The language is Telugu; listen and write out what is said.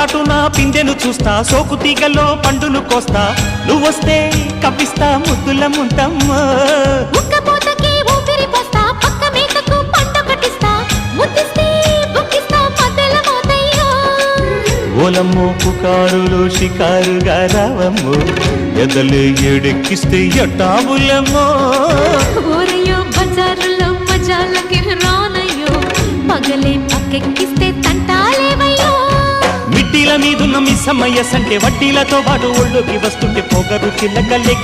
చాటున పిందెను చూస్తా, సోకు తీగలో పండును కోస్తా, నువ్వొస్తే కప్పిస్తా ముద్దుల ముంతమ్మో. ఉక్కపోతకి ఊపిరి పోస్తా, పక్క మేతకు పంట కట్టిస్తా, ముద్దిస్తే బుక్కిస్తా మద్దెల మోతయ్యో. ఓలమ్మో పుకారులో షికారుగా రావమ్మో, ఎదలే ఏడెక్కిస్తే ఎట్టాబులమ్మో. ఊరయ్యో బజారులో మజాలకి రానయ్యో, పగలే పక్కెక్కిస్తే తంటాలేవయ్యో. మిట్టిల మీదున్న మిస్సమ్మయ్య సంటే వడ్డీలతో పాటు ఒళ్ళోకి వస్తుంటే పొగరు చిల్లకల్లెగి